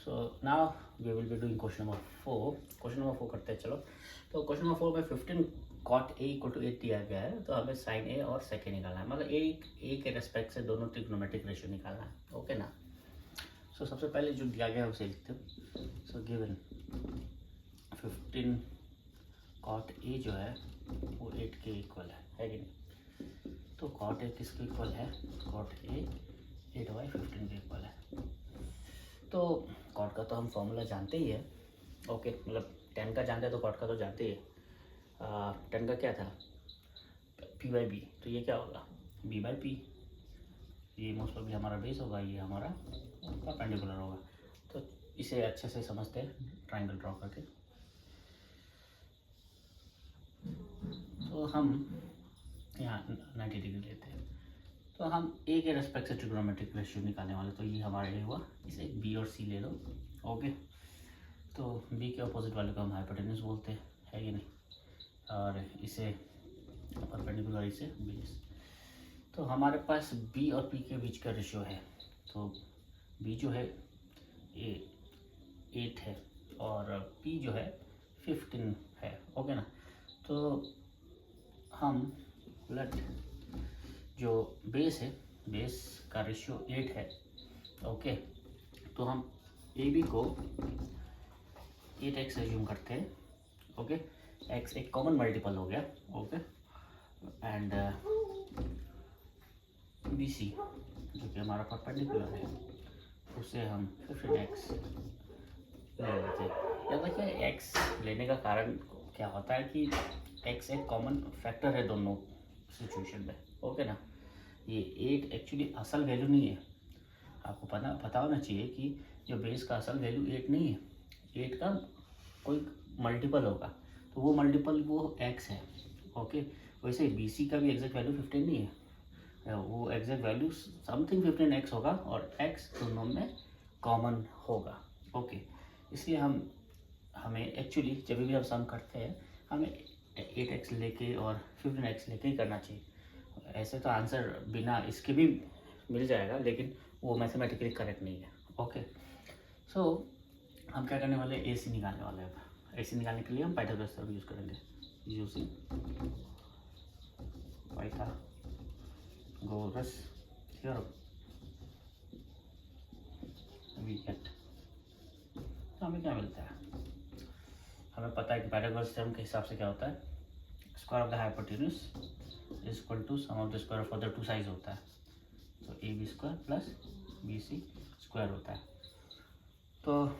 So now we will be doing question number 4. Question number 4 करते हैं चलो. तो क्वेश्चन नंबर 4 में 15 cot a इक्वल टू 8 दिया गया है. तो हमें साइन ए और सेक ए निकालना है, मतलब ए के रेस्पेक्ट से दोनों ट्रिग्नोमेट्रिक रेशियो निकालना है. ओके ना. सो सबसे पहले जो दिया गया है उसे लिखते हैं. सो गिवन 15 cot a जो है वो 8 के इक्वल है कि नहीं. तो cot a किसके इक्वल है? cot a 8/15 के इक्वल है. तो कॉट का तो हम फॉर्मूला जानते ही है. ओके, मतलब 10 का जानते हैं तो कॉट का तो जानते ही है. 10 का क्या था? p/b. तो ये क्या होगा? b/p. ये मोस्ट ऑफ हमारा बेस होगा, ये हमारा परपेंडिकुलर होगा. तो इसे अच्छे से समझते हैं ट्राइंगल ड्रॉ करके. तो हम यहाँ 90 डिग्री लेते हैं. तो हम ए के रेस्पेक्ट से ट्रिग्नोमेट्रिक रेशियो निकालने वाले. तो ये हमारा ए हुआ. इसे बी और सी ले लो. ओके. तो बी के अपोजिट वाले को हम हाइपोटेन्यूज बोलते हैं, है कि नहीं. और इसे परपेंडिकुलर इसे बेस. तो हमारे पास बी और पी के बीच का रेशियो है. तो बी जो है 8 है और पी जो है 15 है. ओके ना. तो हम लेट जो बेस है, बेस का रेशियो 8 है. ओके. तो हम ए बी को 8x एज्यूम करते हैं. ओके. x एक कॉमन मल्टीपल हो गया. ओके. एंड बी सी जो कि हमारा परपेंडिकुलर है उसे हम 15x ले लेते हैं. याद रखिए x लेने का कारण क्या होता है कि x एक कॉमन फैक्टर है दोनों सिचुएशन में. ओके ना. ये 8 एक्चुअली असल वैल्यू नहीं है. आपको पता होना चाहिए कि जो बेस का असल वैल्यू 8 नहीं है. 8 का कोई मल्टीपल होगा. तो वो मल्टीपल वो x है. ओके. वैसे बी सी का भी एग्जैक्ट वैल्यू 15 नहीं है. वो एग्जैक्ट वैल्यू समथिंग 15x होगा और x दोनों में कॉमन होगा. ओके. इसलिए हमें एक्चुअली जब भी हम सम करते हैं हमें 8x लेके और 15x लेके ही करना चाहिए. ऐसे तो आंसर बिना इसके भी मिल जाएगा, लेकिन वो मैथमेटिकली करेक्ट नहीं है. ओके. सो हम क्या करने वाले हैं? ए सी निकालने वाले हैं. ए सी निकालने के लिए हम पाइथागोरस थ्योरम यूज़ करेंगे. Using Pythagoras theorem we get. तो हमें क्या मिलता है? हमें पता है कि पाइथागोरस थ्योरम के हिसाब से क्या होता है? Square of the hypotenuse is equal to sum of the square of other two sides होता है. तो A B square plus B C square होता है. तो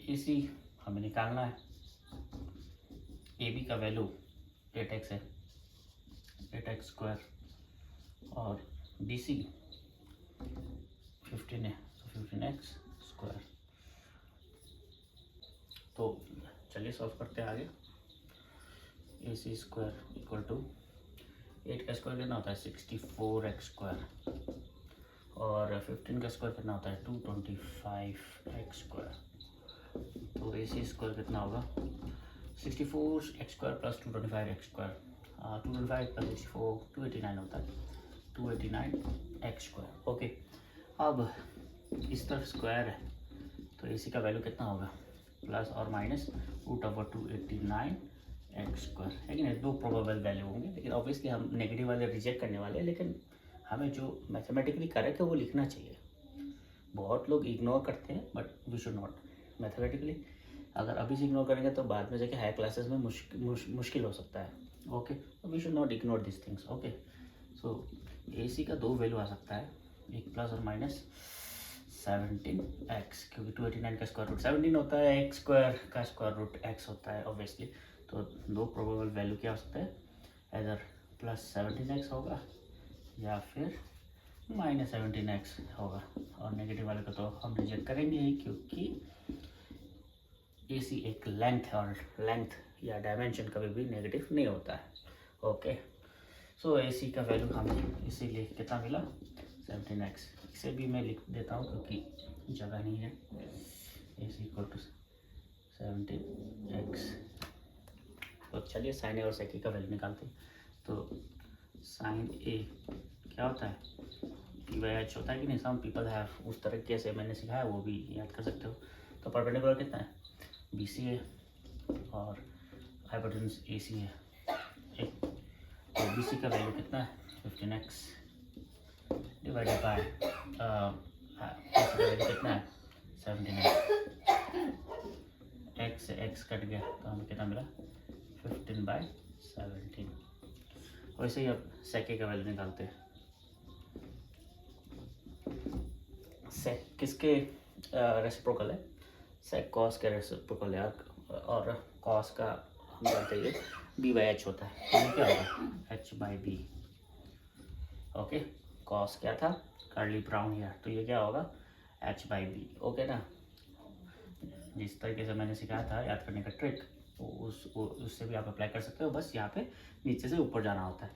ए सी हमें निकालना है. ए बी का वैल्यू 8x है, 8x स्क्वायर. और बी सी 15 है, तो 15x स्क्वायर. तो चलिए सॉल्व करते हैं आगे. ए सी स्क्वायर इक्वल टू 8 का स्क्वायर कितना होता है? 64x square. और 15 का स्क्वायर कितना होता है? 225x square. तो ए सी स्क्वायर कितना होगा? 64x square plus 225x square. 225 plus 64 289 होता है. 289x square. ओके. अब इस तरफ स्क्वायर है तो ए सी का वैल्यू कितना होगा? प्लस और minus root over 289x square, है कि नहीं. दो प्रोबेबल वैल्यू होंगे, लेकिन ऑब्वियसली हम नेगेटिव वाले रिजेक्ट करने वाले हैं. लेकिन हमें जो मैथमेटिकली करेक्ट है वो लिखना चाहिए. बहुत लोग इग्नोर करते हैं, but we should not. Mathematically अगर अभी से इग्नोर करेंगे तो बाद में जाके हायर क्लासेस में मुश्किल हो सकता है. ओके. तो we should not ignore this things. Okay. So A C का दो वैल्यू आ सकता है, एक प्लस और माइनस 17x, क्योंकि 289 का स्क्वायर रूट 17 होता है, x स्क्वायर का स्क्वायर रूट x होता है ऑब्वियसली. तो दो प्रोबेबल वैल्यू क्या हो सकता है? इधर प्लस 17x होगा या फिर माइनस 17x होगा. और नेगेटिव वाले को तो हम रिजेक्ट करेंगे ही, क्योंकि ए सी एक लेंथ है और लेंथ या डायमेंशन कभी भी नेगेटिव नहीं होता है. ओके. सो ए सी का वैल्यू हमें इसीलिए कितना मिला? 17x. इसे भी मैं लिख देता हूँ क्योंकि जगह नहीं है. ए सी इक्वल टू 17x. तो चलिए साइन ए और सेक का वैल्यू निकालते हैं. तो साइन ए क्या होता है? पी बाई एच होता है कि नहीं, सम पीपल हैव उस तरीके से मैंने सिखाया, वो भी याद कर सकते हो। तो परपेंडिकुलर कितना है, बी सी है और हाइपोटेन्यूज ए सी है। तो बी सी का वैल्यू कितना है 15x डिवाइडेड बाय वैल्यू कितना है 17x। x से x कट गया तो हमें कितना मिला 15/17। वैसे ही अब सेक का वैल्यू निकालते हैं। सेक किसके रेसिप्रोकल है, सेक कॉस के रेसिप्रोकल है, और कॉस का हम जानते हैं बी बाई एच होता है। तो ये क्या होगा H by B. Okay, cos क्या था कर्ली ब्राउन हेयर, तो ये क्या होगा एच बाई बी। ओके ना, जिस तरीके से मैंने सिखाया था याद करने का ट्रिक, उससे भी आप अप्लाई कर सकते हो। बस यहाँ पे नीचे से ऊपर जाना होता है।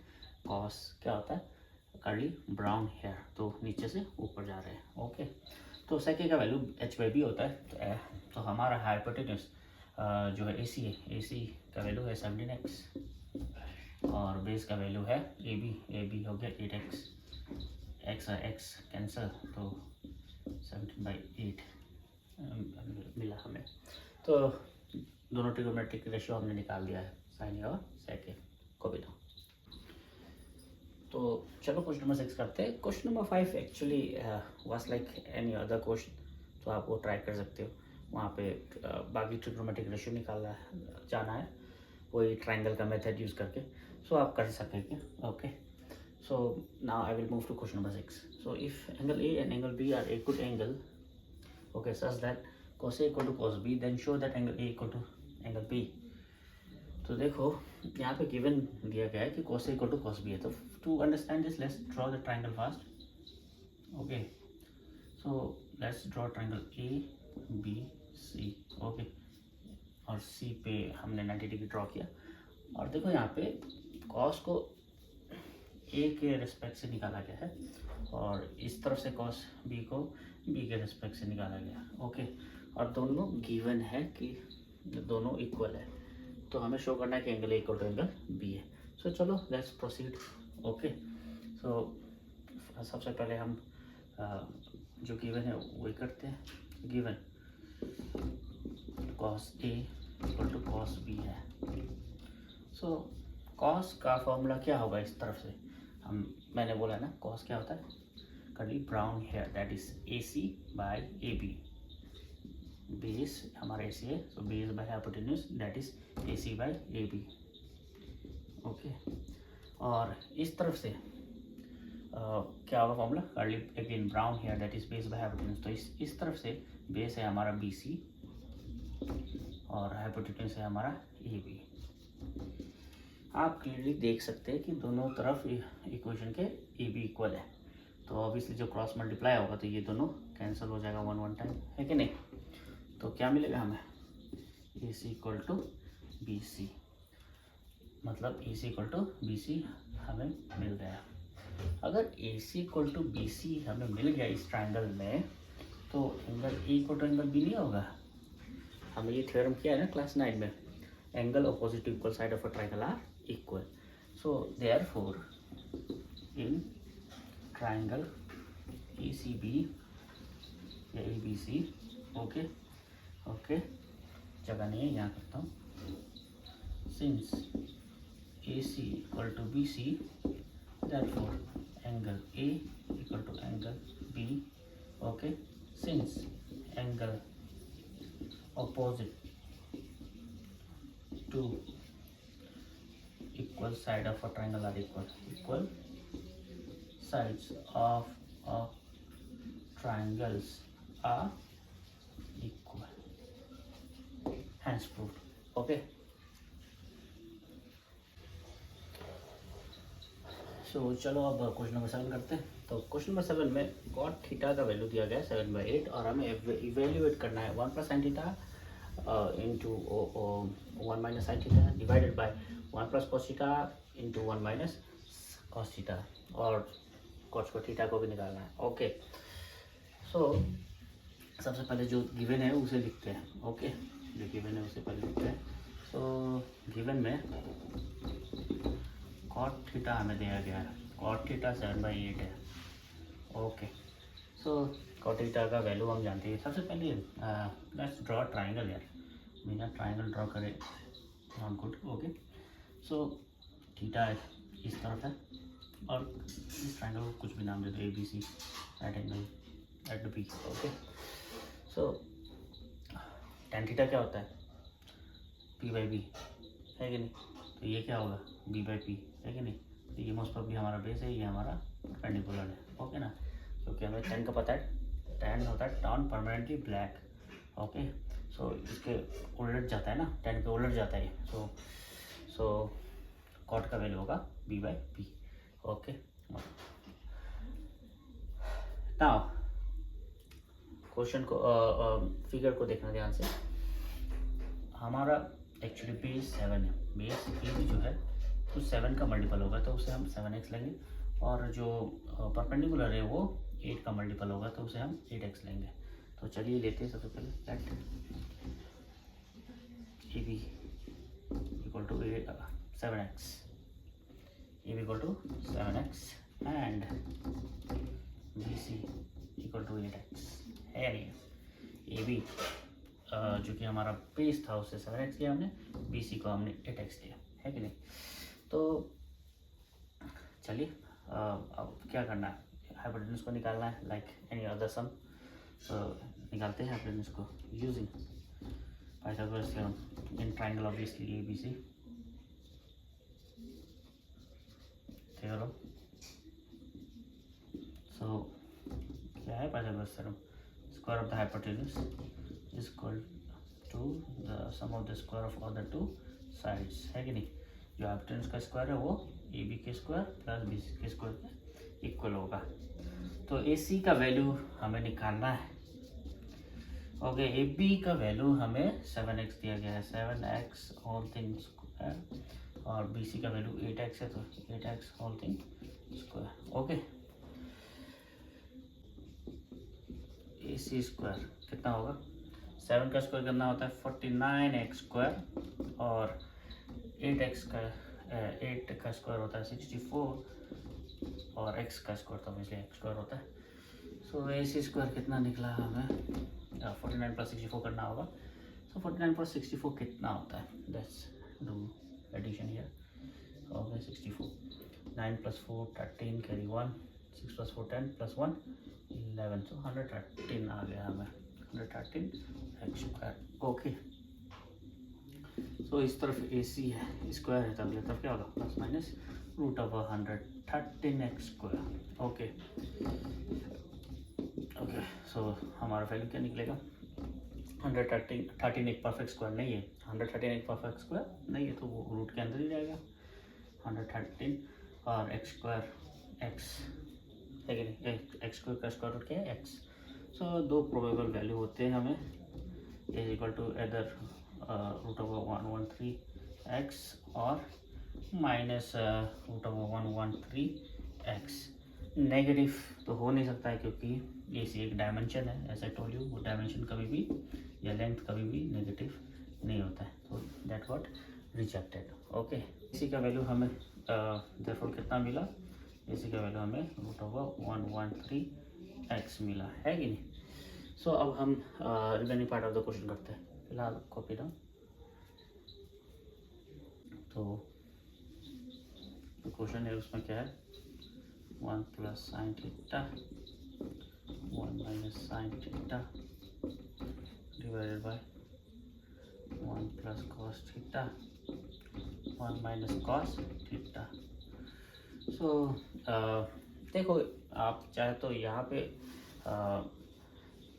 कॉस क्या होता है कर्ली ब्राउन हेयर, तो नीचे से ऊपर जा रहे हैं। ओके, तो सेके का वैल्यू एच बाई बी होता है। तो हमारा हाइपोटेन्यूज जो है ए सी का वैल्यू है 17x और बेस का वैल्यू है ए बी हो गया 8x। एक्स कैंसिल तो 17/8 मिला हमें। तो दोनों ट्रिगोनोमेट्रिक रेशियो हमने निकाल दिया है, साइन ए और सेक ए को भी। तो चलो क्वेश्चन नंबर 6 करते हैं। Question number 5 actually was like any other question, तो आप वो ट्राई कर सकते हो। वहाँ पे बाकी ट्रिगोनोमेट्रिक रेशियो निकालना जाना है, वही ट्राइंगल का मेथड यूज़ करके, सो आप कर सकेंगे। Okay, so now I will move to question number 6. So if angle A and angle B are equal angle, okay, such that cos A equal to cos B, then show that angle A equal to angle B. तो देखो यहाँ पे given दिया गया है कि cos A equal to cos B है। तो to understand this, let's draw the triangle first. Okay, so let's draw triangle A B C. Okay, और C पे हमने 90 डिग्री ड्रॉ किया। और देखो यहाँ पे cos को ए के रिस्पेक्ट से निकाला गया है और इस तरफ से कॉस बी को बी के रिस्पेक्ट से निकाला गया। ओके, और दोनों गिवन है कि दोनों इक्वल है, तो हमें शो करना है कि angle A equal to angle B है। सो चलो लेट्स प्रोसीड। ओके, सो सबसे पहले हम जो गिवन है वही करते हैं। Given cos A equal to cos B है। सो कॉस का फॉर्मूला क्या होगा इस तरफ से, मैंने बोला ना कॉस क्या होता है curly brown hair, that is A C by A B. Base हमारा ए सी है, so base by hypotenuse that is A C by A B. Okay, और इस तरफ से क्या होगा formula curly again brown hair that is base by hypotenuse. तो इस तरफ से बेस है हमारा बी सी और हाइपोटेन्यूज है हमारा ए बी। आप क्लियरली देख सकते हैं कि दोनों तरफ इक्वेशन के ए बी इक्वल है, तो ऑब्वियसली जो क्रॉस मल्टीप्लाई होगा तो ये दोनों कैंसिल हो जाएगा वन टाइम, है कि नहीं। तो क्या मिलेगा हमें A C equal to B C, मतलब A C equal to B C हमें मिल गया। अगर A C equal to B C हमें मिल गया इस ट्राइंगल में, तो angle A equal to angle B नहीं होगा। हमने ये थ्योरम किया है ना क्लास 9 में, angle opposite to equal side of a triangle are equal. So therefore in triangle ACB या ABC, okay, जगह नहीं है यहाँ करता हूँ। Since AC equal to BC, therefore angle A equal to angle B. Okay, since angle opposite to equal side of a triangle are equal sides of a triangles are equal, hence proved. Okay, so चलो अब question number 7 करते हैं। तो question number 7 में cot theta का value दिया गया है 7/8 और हमें इवेल्युएट करना है 1 + sin theta into 1 - sin theta divided by 1 + cos theta into 1 - cos theta, और cos को थीटा को भी निकालना है। ओके, सो सबसे पहले जो गिवन है उसे लिखते हैं। ओके, जो गिवन है उसे पहले लिखते हैं। सो गिवन में cot थीटा हमें दिया गया है, cot थीटा 7/8 है। ओके, सो कॉट थीटा का वैल्यू हम जानते हैं। सबसे पहले लेट्स ड्रॉ ट्राइंगल यार, बिना ट्राइंगल ड्रॉ करे not good. Okay, so theta इस तरफ है और इस ट्राइंगल को कुछ भी नाम दे दो, A B C, right angle at B. Okay, so tan theta क्या होता है, पी बाई बी, है कि नहीं? तो ये क्या होगा, बी बाई पी, है कि नहीं? तो ये मोस्ट प्रॉब्ली हमारा बेस है, ये हमारा परपेंडिकुलर है। ओके ना, क्योंकि हमें tan का पता है, tan होता है टर्न परमानेंटली ब्लैक। ओके, सो इसके उलट जाता है ना, tan के उलट जाता है। सो कॉट का वैल्यू होगा B by P. Okay, now question को फिगर को देखना ध्यान से। हमारा एक्चुअली बेस 7 है, बेस ए भी जो है तो 7 का मल्टीपल होगा तो उसे हम 7x लेंगे, और जो परपेंडिकुलर है वो 8 का मल्टीपल होगा तो उसे हम 8x लेंगे। तो चलिए लेते हैं सबसे पहले let A B equal to 7x, A B equal to 7x and B C equal to 8x है नहीं। ए बी जो कि हमारा बेस था उसे 7x लिया हमने, बी सी को हमने 8x लिया, है कि नहीं? तो चलिए अब क्या करना है, हाइपोटेन्यूज को निकालना है लाइक एनी अदर सम। निकालते हैं हाइपोटेन्यूज को using Pythagoras theorem in triangle obviously A B C theorem. So क्या है Pythagoras theorem, square of the hypotenuse is equal to the sum of the square of other two sides, है कि नहीं? जो hypotenuse का square है वो A B के स्क्वायर प्लस बी सी के स्क्वायर के इक्वल होगा। तो ए सी का वैल्यू हमें निकालना है। ओके, ए बी का वैल्यू हमें 7x दिया गया है, 7x होल थिंग स्क्वायर, और बी सी का वैल्यू 8x है तो 8x whole thing square. Okay, A C square कितना होगा, 7 का स्क्वायर कितना होता है 49x स्क्वायर, और 8 का स्क्वायर होता है 64, और x का स्क्वायर तो इसलिए x स्क्वायर होता है। सो ए सी स्क्वायर कितना निकला हमें, 49 प्लस 64 करना होगा। सो 49 प्लस 64 कितना होता है, let's do addition here. Okay, 64, 9 plus 4 13 carry 1, 6 plus 4 10 plus 1 11, so 113 आ गया हमें, 113 x स्क्वायर। ओके, तो इस तरफ ए सी है स्क्वायर है, तो अगले तरफ क्या होगा plus minus root of 113x square. Okay okay, so हमारा वैल्यू क्या निकलेगा, 113 एक परफेक्ट स्क्वायर नहीं है, 113 एक परफेक्ट स्क्वायर नहीं है तो वो रूट के अंदर ही रहेगा 113, और x स्क्वायर x है कि नहीं, x स्क्वायर का स्क्वायर रूट क्या है x। सो दो प्रोबेबल वैल्यू होते हैं हमें, is equal to either root of 113x और minus root of 113x। Negative तो हो नहीं सकता है क्योंकि ये एक डायमेंशन है, ऐसा टोल यू, वो डायमेंशन कभी भी या लेंथ कभी भी नेगेटिव नहीं होता है, तो दैट व्हाट रिजेक्टेड। ओके, इसी का वैल्यू हमें देयरफॉर कितना मिला, इसी का वैल्यू हमें रूट ऑफ 113x मिला, है कि नहीं? सो अब हम remaining part of the question करते हैं, फिलहाल कॉपी डाउन। तो क्वेश्चन है उसमें क्या है, 1 plus sine theta 1 minus sine theta divided by 1 plus cos theta 1 minus cos theta. So देखो आप चाहे तो यहाँ पे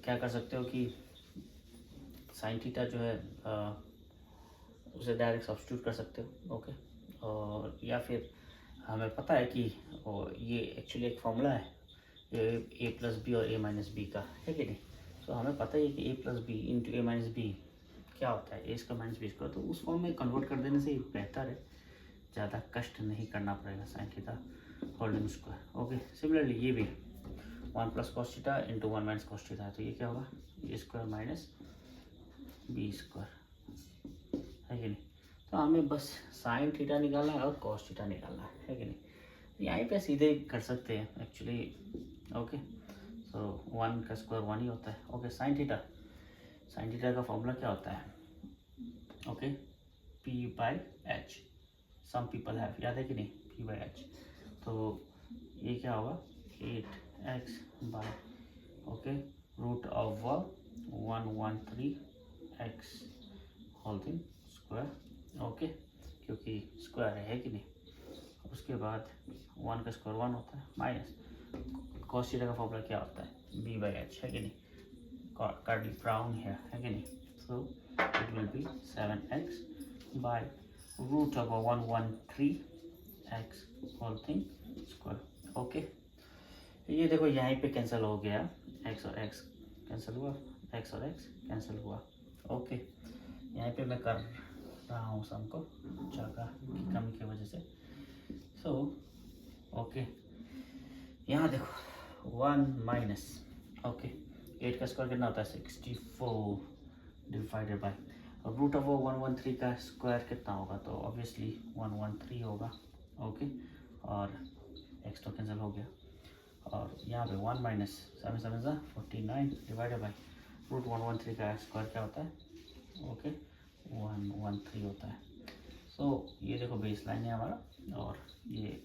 क्या कर सकते हो कि साइन थीटा जो है उसे डायरेक्ट सब्स्टिट्यूट कर सकते हो। ओके, और या फिर हमें पता है कि ये एक्चुअली एक फॉर्मूला है ए प्लस बी और ए माइनस बी का, है कि नहीं? सो हमें पता ही है कि ए प्लस बी इंटू ए माइनस बी क्या होता है, ए स्क्वायर माइनस बी स्क्वायर, तो उस फॉर्म में कन्वर्ट कर देने से बेहतर है, ज़्यादा कष्ट नहीं करना पड़ेगा sine theta holding square. Okay, similarly ये भी 1 plus cos theta into 1 minus cos theta है, तो ये क्या होगा ए स्क्वायर माइनस बी स्क्वायर, है कि नहीं? तो हमें बस साइन थीटा निकालना है और कॉस थीटा निकालना है कि नहीं? यहीं पे सीधे कर सकते हैं एक्चुअली। ओके, सो 1 का स्क्वायर 1 ही होता है। ओके, साइन थीटा का फॉर्मूला क्या होता है? Okay, p/h, some people have, याद है कि नहीं? p/h, तो ये क्या होगा? 8x by okay root of 113x whole thing square. Okay, क्योंकि स्क्वायर है कि नहीं। उसके बाद 1 का स्क्वायर 1 होता है, माइनस cos थीटा का फॉर्मूला क्या होता है? b/h, है कि नहीं? कर्ली ब्राउन है कि नहीं? So it will be 7x by root of 113x whole thing square. Okay, ये देखो यहाँ पे कैंसिल हो गया, x और x कैंसिल हुआ, x और x कैंसिल हुआ। ओके, यहाँ पे मैं कर रहा हूँ सम को जगह की कमी की वजह से। सो ओके, यहाँ देखो 1 माइनस ओके 8 का स्क्वायर कितना होता है? 64 डिवाइडेड बाय रूट ऑफ 113 का स्क्वायर कितना होगा? तो ऑब्वियसली 113 होगा। ओके, और x तो कैंसिल हो गया, और यहाँ पे 1 माइनस 7 7 49 डिवाइडेड बाय रूट 113 का स्क्वायर क्या होता है? ओके 113 होता है। सो ये देखो बेस लाइन है हमारा, और ये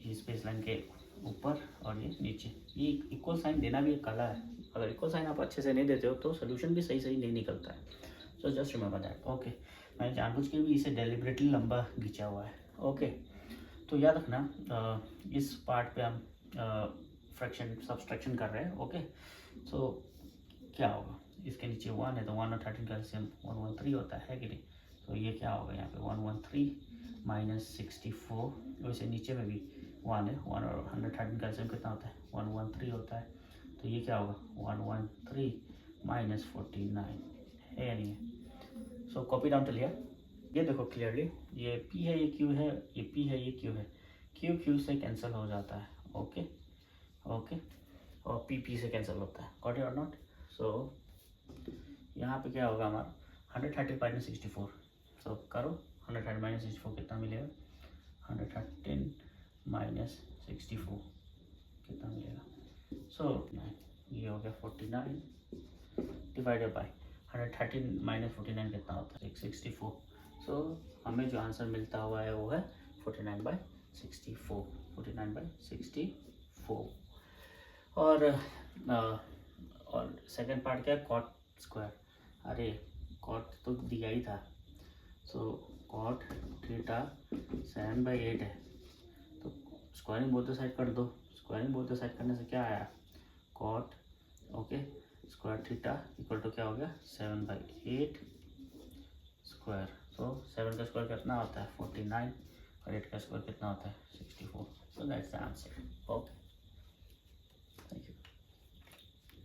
इस बेस लाइन के ऊपर और ये नीचे, ये इक्वल साइन देना भी एक कला है। अगर इक्वल साइन आप अच्छे से नहीं देते हो तो सोल्यूशन भी सही नहीं निकलता है। So just remember that. Okay, मैंने जानबूझ के भी इसे डेलिबरेटली लंबा खींचा हुआ है। ओके, तो याद रखना इस पार्ट पे हम फ्रैक्शन सब्सट्रैक्शन कर रहे हैं। ओके, सो क्या होगा? इसके नीचे 1 है तो 1 और 13 का एलसीएम 113 होता है कि नहीं? तो ये क्या होगा यहाँ पे? 113 माइनस 64, वैसे नीचे में भी 1 है, 1 और 113 का एलसीएम कितना होता है? 113 होता है। तो ये क्या होगा? 113 माइनस 49 है या नहीं है? सो कॉपी डाउन टिल हियर। ये देखो क्लियरली, ये p है, ये q है, ये p है, ये q है, q से कैंसिल हो जाता है। ओके ओके, और p से कैंसिल होता है। गॉट इट और नॉट? सो यहाँ पे क्या होगा हमारा? 130 माइनस 64। सो करो 130 माइनस 64 कितना मिलेगा? 113 माइनस 64 कितना मिलेगा? सो ये हो गया 49 डिवाइडेड बाय 113 माइनस 49 कितना होता है? 64। सो हमें जो आंसर मिलता हुआ है वो है 49/64, 49/64। और सेकंड पार्ट क्या है? Cot square. अरे कॉट तो दिया ही था। सो कॉट थीटा 7/8 है, तो स्क्वायरिंग बोथ द साइड कर दो। स्क्वायरिंग बोथ द साइड करने से क्या आया? Cot okay square theta equal to क्या हो गया? 7/8 स्क्वायर। तो 7 का स्क्वायर कितना होता है? 49, और 8 का स्क्वायर कितना होता है? 64। So that's the answer. Okay.